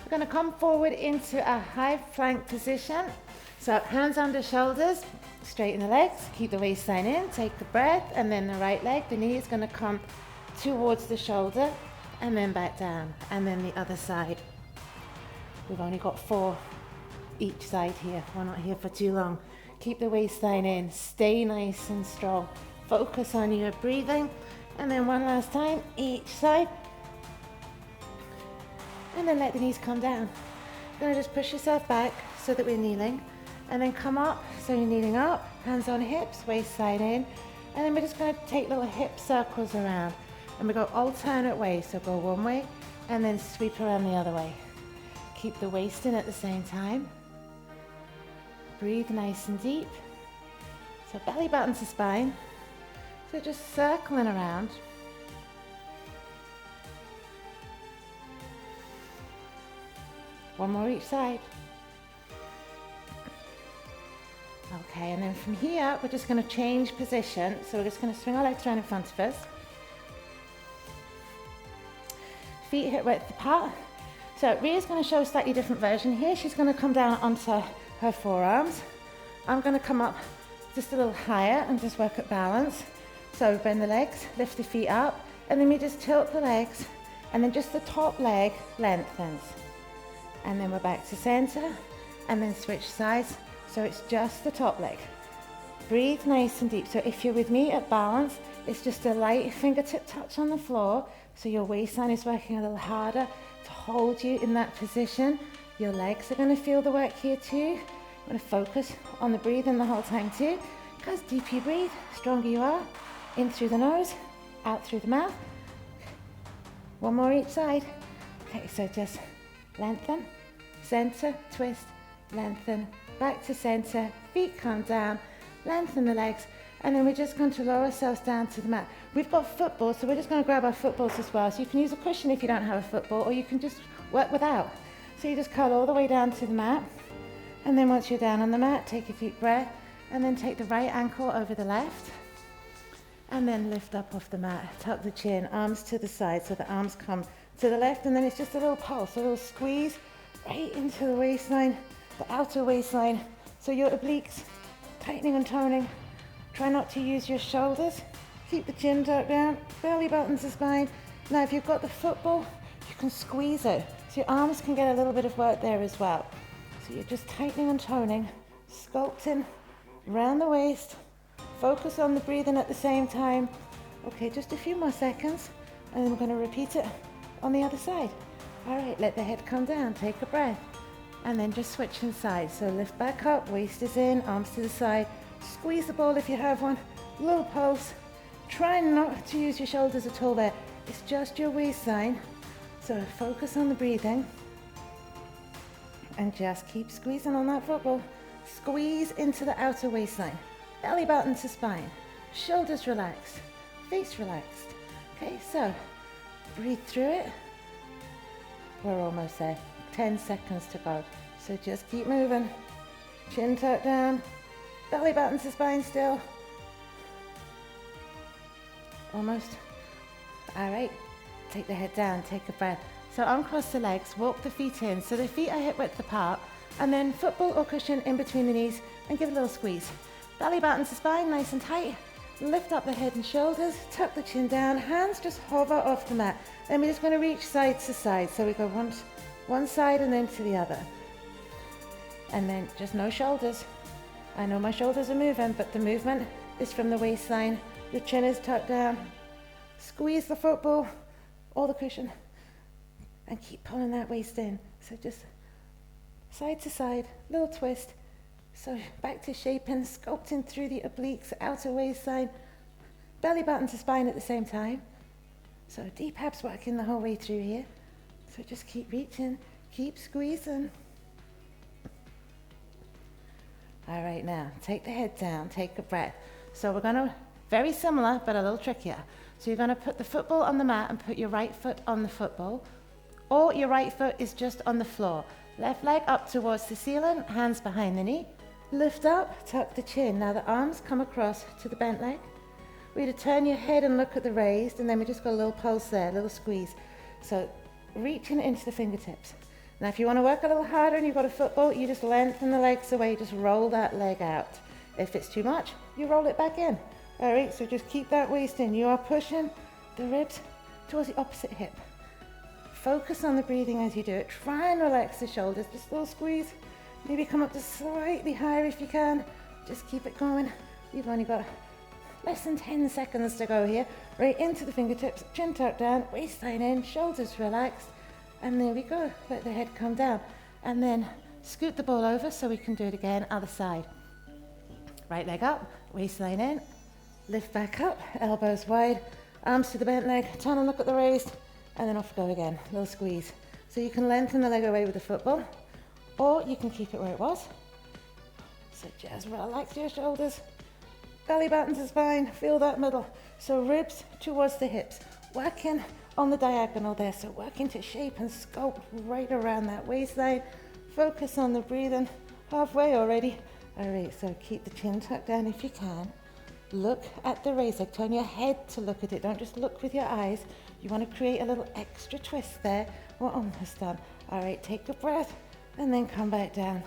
We're going to come forward into a high plank position. So hands under shoulders, straighten the legs, keep the waistline in, take a breath, and then the right leg, the knee is going to come towards the shoulder and then back down, and then the other side. We've only got 4 each side here. We're not here for too long. Keep the waistline in, stay nice and strong. Focus on your breathing, and then one last time, each side. And then let the knees come down. You're gonna just push yourself back so that we're kneeling, and then come up, so you're kneeling up, hands on hips, waistline in, and then we're just gonna take little hip circles around, and we go alternate ways, so go one way, and then sweep around the other way. Keep the waist in at the same time. Breathe nice and deep. So belly button to spine. So just circling around. One more each side. Okay, and then from here, we're just going to change position. So we're just going to swing our legs around in front of us. Feet hip width apart. So Ria's going to show a slightly different version here. She's going to come down onto her forearms. I'm going to come up just a little higher and just work at balance. So bend the legs, lift the feet up, and then we just tilt the legs, and then just the top leg lengthens. And then we're back to center, and then switch sides. So it's just the top leg. Breathe nice and deep. So if you're with me at balance, it's just a light fingertip touch on the floor. So your waistline is working a little harder to hold you in that position. Your legs are going to feel the work here too. You want to focus on the breathing the whole time too. Because deeper you breathe, stronger you are. In through the nose, out through the mouth. One more each side. Okay, so just lengthen, center, twist, lengthen, back to center, feet come down, lengthen the legs, and then we're just going to lower ourselves down to the mat. We've got footballs, so we're just going to grab our footballs as well. So you can use a cushion if you don't have a football, or you can just work without. So you just curl all the way down to the mat, and then once you're down on the mat, take a deep breath, and then take the right ankle over the left, and then lift up off the mat. Tuck the chin, arms to the side, so the arms come to the left, and then it's just a little pulse, a little squeeze right into the waistline, the outer waistline. So your obliques, tightening and toning. Try not to use your shoulders. Keep the chin tucked down, belly button to spine. Now if you've got the football, you can squeeze it. So your arms can get a little bit of work there as well. So you're just tightening and toning, sculpting around the waist. Focus on the breathing at the same time. Okay, just a few more seconds, and then we're going to repeat it on the other side. All right, let the head come down, take a breath, and then just switch inside. So lift back up, waist is in, arms to the side, squeeze the ball if you have one, little pulse. Try not to use your shoulders at all there. It's just your waistline. So focus on the breathing, and just keep squeezing on that football. Squeeze into the outer waistline. Belly button to spine, shoulders relaxed, face relaxed. Okay, so breathe through it. We're almost there. 10 seconds to go. So just keep moving. Chin tucked down, belly button to spine still. Almost. All right, take the head down, take a breath. So uncross the legs, walk the feet in. So the feet are hip width apart, and then football or cushion in between the knees, and give a little squeeze. Belly button to spine, nice and tight. Lift up the head and shoulders, tuck the chin down, hands just hover off the mat. Then we're just going to reach side to side. So we go one side and then to the other. And then just no shoulders. I know my shoulders are moving, but the movement is from the waistline. Your chin is tucked down. Squeeze the football or the cushion and keep pulling that waist in. So just side to side, little twist. So back to shaping, sculpting through the obliques, outer waistline, belly button to spine at the same time. So deep abs working the whole way through here. So just keep reaching, keep squeezing. All right, now take the head down, take a breath. So we're gonna, very similar, but a little trickier. So you're gonna put the football on the mat and put your right foot on the football, or your right foot is just on the floor. Left leg up towards the ceiling, hands behind the knee. Lift up, tuck the chin. Now the arms come across to the bent leg. We're going to turn your head and look at the raised, and then we just got a little pulse there, a little squeeze. So reaching into the fingertips. Now if you want to work a little harder and you've got a football, you just lengthen the legs away, just roll that leg out. If it's too much, you roll it back in. All right, so just keep that waist in. You are pushing the ribs towards the opposite hip. Focus on the breathing as you do it. Try and relax the shoulders, just a little squeeze. Maybe come up just slightly higher if you can. Just keep it going. You've only got less than 10 seconds to go here. Right into the fingertips, chin tucked down, waistline in, shoulders relaxed. And there we go, let the head come down. And then scoot the ball over so we can do it again, other side. Right leg up, waistline in, lift back up, elbows wide, arms to the bent leg, turn and look at the raised, and then off we go again, little squeeze. So you can lengthen the leg away with the football, or you can keep it where it was. So just relax your shoulders, belly button to spine, feel that middle. So ribs towards the hips, working on the diagonal there, so working to shape and sculpt right around that waistline. Focus on the breathing, halfway already. All right, so keep the chin tucked down if you can. Look at the raised leg, turn your head to look at it, don't just look with your eyes. You want to create a little extra twist there. We're almost done. All right, take a breath and then come back down.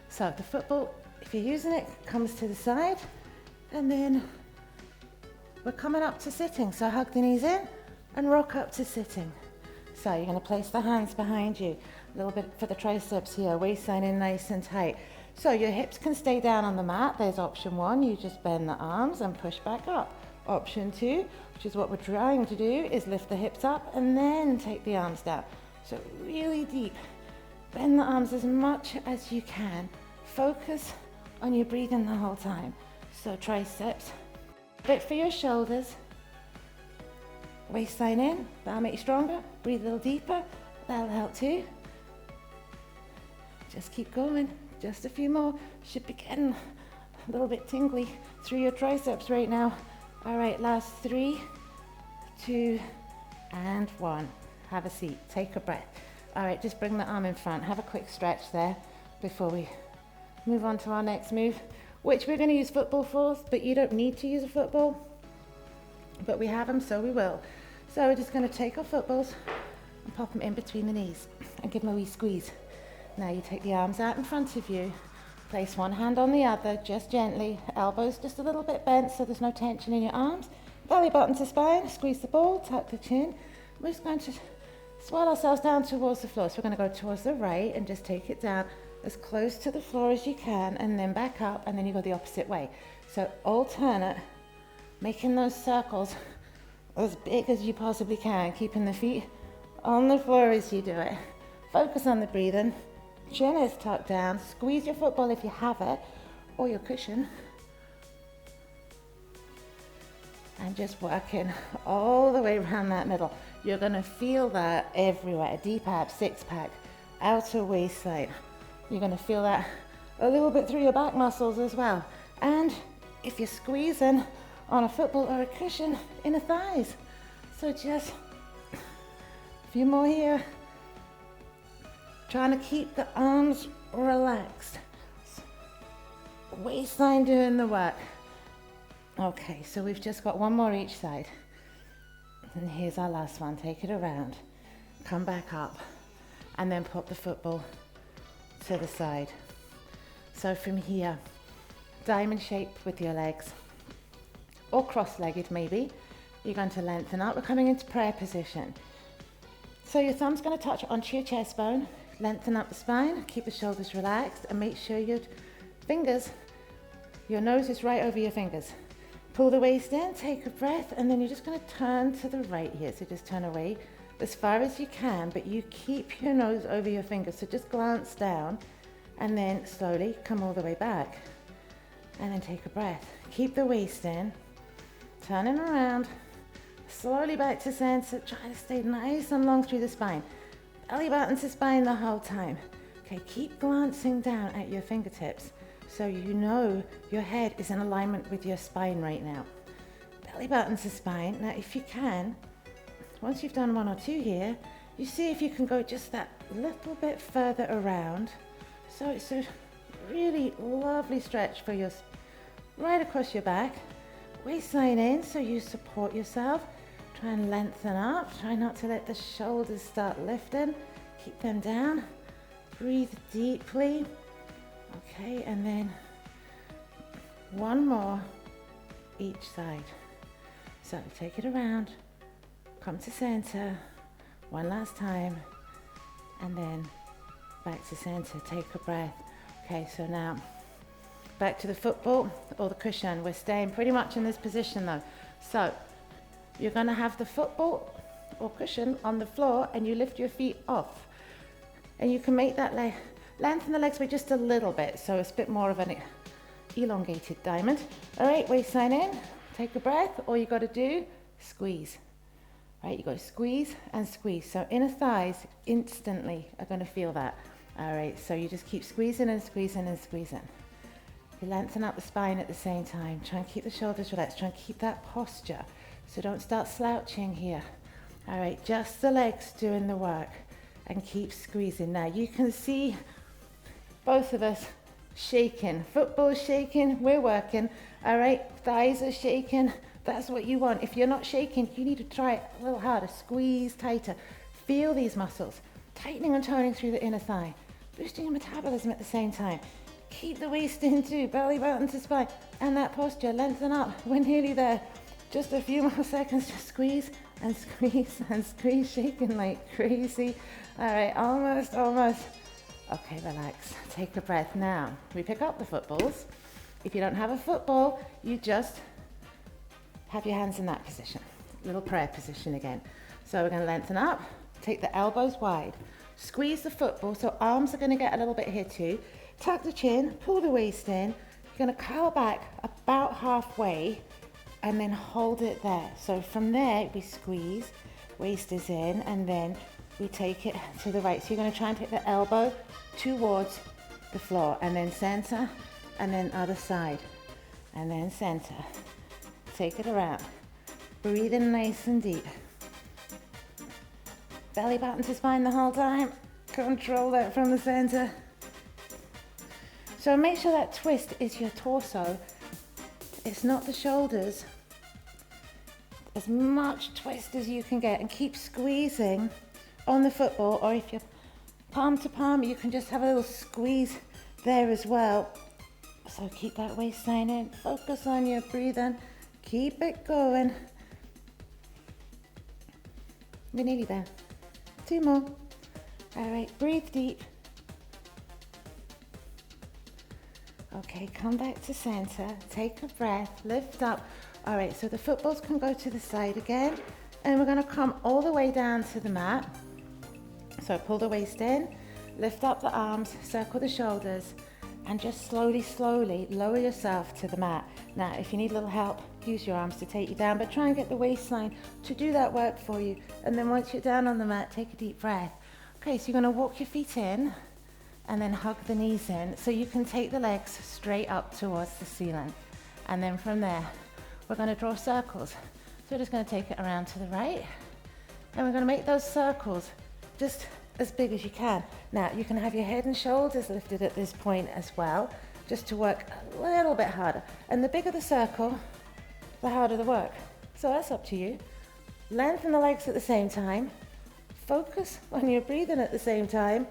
So the football, if you're using it, comes to the side, and then we're coming up to sitting. So hug the knees in and rock up to sitting. So you're going to place the hands behind you, a little bit for the triceps here, waistline in nice and tight. So your hips can stay down on the mat. There's option one, you just bend the arms and push back up. Option two, which is what we're trying to do, is lift the hips up and then take the arms down. So really deep. Bend the arms as much as you can. Focus on your breathing the whole time. So triceps, bit for your shoulders. Waistline in, that'll make you stronger. Breathe a little deeper, that'll help too. Just keep going, just a few more. Should be getting a little bit tingly through your triceps right now. All right, last 3, 2, and 1. Have a seat, take a breath. All right, just bring the arm in front. Have a quick stretch there before we move on to our next move, which we're going to use football for, but you don't need to use a football, but we have them, so we will. So we're just going to take our footballs and pop them in between the knees and give them a wee squeeze. Now you take the arms out in front of you, place one hand on the other, just gently, elbows just a little bit bent so there's no tension in your arms, belly button to spine, squeeze the ball, tuck the chin. We're just going to swell ourselves down towards the floor. So we're going to go towards the right and just take it down as close to the floor as you can, and then back up, and then you go the opposite way. So alternate, making those circles as big as you possibly can, keeping the feet on the floor as you do it. Focus on the breathing. Chin is tucked down. Squeeze your football if you have it, or your cushion. And just working all the way around that middle. You're going to feel that everywhere. Deep abs, six pack, outer waistline. You're going to feel that a little bit through your back muscles as well. And if you're squeezing on a football or a cushion, inner thighs. So just a few more here. Trying to keep the arms relaxed. Waistline doing the work. Okay, so we've just got one more each side. And here's our last one. Take it around. Come back up. And then pop the football to the side. So from here, diamond shape with your legs. Or cross-legged maybe. You're going to lengthen up. We're coming into prayer position. So your thumb's going to touch onto your chest bone. Lengthen up the spine. Keep the shoulders relaxed. And make sure your fingers, your nose is right over your fingers. Pull the waist in, take a breath, and then you're just going to turn to the right here. So just turn away as far as you can, but you keep your nose over your fingers. So just glance down, and then slowly come all the way back. And then take a breath. Keep the waist in, turning around, slowly back to center. Try to stay nice and long through the spine. Belly button to spine the whole time. Okay, keep glancing down at your fingertips. So you know your head is in alignment with your spine right now. Belly button to spine. Now if you can, once you've done 1 or 2 here, you see if you can go just that little bit further around. So it's a really lovely stretch for your, right across your back. Waistline in so you support yourself. Try and lengthen up. Try not to let the shoulders start lifting. Keep them down. Breathe deeply. Okay, and then one more each side. So take it around, come to center, one last time, and then back to center. Take a breath. Okay, so now back to the football or the cushion. We're staying pretty much in this position though. So you're going to have the football or cushion on the floor and you lift your feet off. And you can make that lengthen the legs by just a little bit, so it's a bit more of an elongated diamond. All right, waistline in, take a breath. All you got to do, squeeze. Right, you got to squeeze and squeeze. So inner thighs instantly are going to feel that. All right, so you just keep squeezing and squeezing and squeezing. You lengthen up the spine at the same time. Try and keep the shoulders relaxed. Try and keep that posture. So don't start slouching here. All right, just the legs doing the work. And keep squeezing. Now you can see both of us shaking. Football's shaking, we're working. All right, thighs are shaking. That's what you want. If you're not shaking, you need to try it a little harder. Squeeze tighter. Feel these muscles. Tightening and toning through the inner thigh. Boosting your metabolism at the same time. Keep the waist in too, belly button to spine. And that posture, lengthen up. We're nearly there. Just a few more seconds. Just squeeze and squeeze and squeeze, shaking like crazy. All right, almost. Okay, relax. Take a breath. Now, we pick up the footballs. If you don't have a football, you just have your hands in that position. Little prayer position again. So we're going to lengthen up, take the elbows wide, squeeze the football, so arms are going to get a little bit here too. Tuck the chin, pull the waist in. You're going to curl back about halfway and then hold it there. So from there, we squeeze, waist is in, and then we take it to the right. So you're going to try and take the elbow towards the floor, and then center, and then other side, and then center. Take it around. Breathe in nice and deep. Belly button to spine the whole time. Control that from the center. So make sure that twist is your torso. It's not the shoulders. As much twist as you can get, and keep squeezing on the football, or if you're palm to palm, you can just have a little squeeze there as well. So keep that waistline in, focus on your breathing, keep it going. We're nearly there. 2 more. All right, breathe deep. Okay, come back to center, take a breath, lift up. All right, so the footballs can go to the side again, and we're gonna come all the way down to the mat. So pull the waist in, lift up the arms, circle the shoulders, and just slowly lower yourself to the mat. Now, if you need a little help, use your arms to take you down, but try and get the waistline to do that work for you. And then once you're down on the mat, take a deep breath. Okay, so you're gonna walk your feet in, and then hug the knees in, so you can take the legs straight up towards the ceiling. And then from there, we're going to draw circles. So we're just going to take it around to the right, and we're going to make those circles just as big as you can. Now, you can have your head and shoulders lifted at this point as well, just to work a little bit harder. And the bigger the circle, the harder the work. So that's up to you. Lengthen the legs at the same time. Focus on your breathing at the same time.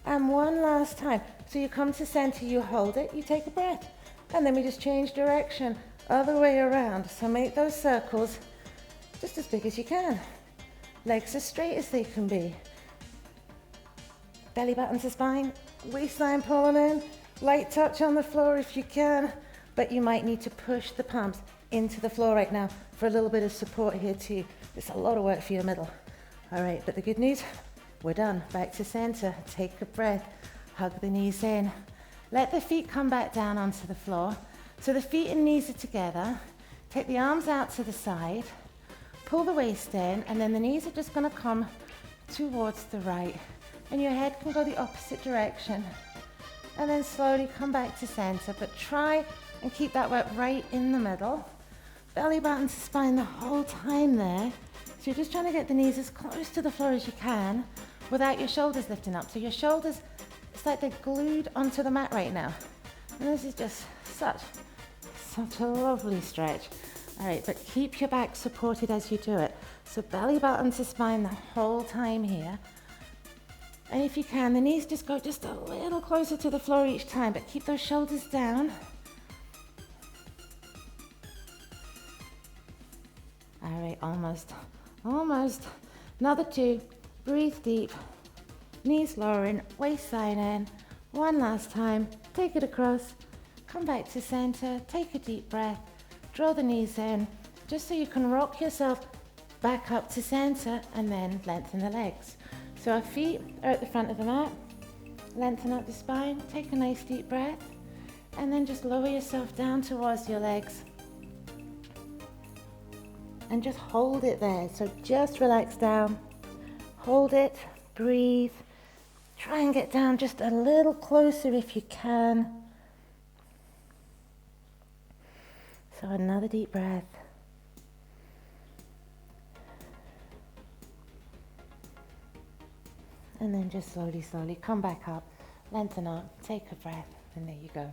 And one last time. So you come to center, you hold it, you take a breath. And then we just change direction, other way around. So make those circles just as big as you can. Legs as straight as they can be. Belly button to spine, waistline pulling in, light touch on the floor if you can, but you might need to push the palms into the floor right now for a little bit of support here too. It's a lot of work for your middle. All right, but the good news, we're done. Back to center, take a breath, hug the knees in. Let the feet come back down onto the floor. So the feet and knees are together. Take the arms out to the side, pull the waist in, and then the knees are just gonna come towards the right. And your head can go the opposite direction. And then slowly come back to center, but try and keep that work right in the middle. Belly button to spine the whole time there. So you're just trying to get the knees as close to the floor as you can without your shoulders lifting up. So your shoulders, it's like they're glued onto the mat right now. And this is just such a lovely stretch. All right, but keep your back supported as you do it. So belly button to spine the whole time here. And if you can, the knees just go just a little closer to the floor each time, but keep those shoulders down. All right, almost, almost. Another 2, breathe deep, knees lowering, waistline in. One last time, take it across, come back to center, take a deep breath, draw the knees in, just so you can rock yourself back up to center and then lengthen the legs. So our feet are at the front of the mat, lengthen up the spine, take a nice deep breath, and then just lower yourself down towards your legs. And just hold it there. So just relax down, hold it, breathe. Try and get down just a little closer if you can. So another deep breath. And then just slowly, slowly come back up, lengthen up, take a breath, and there you go.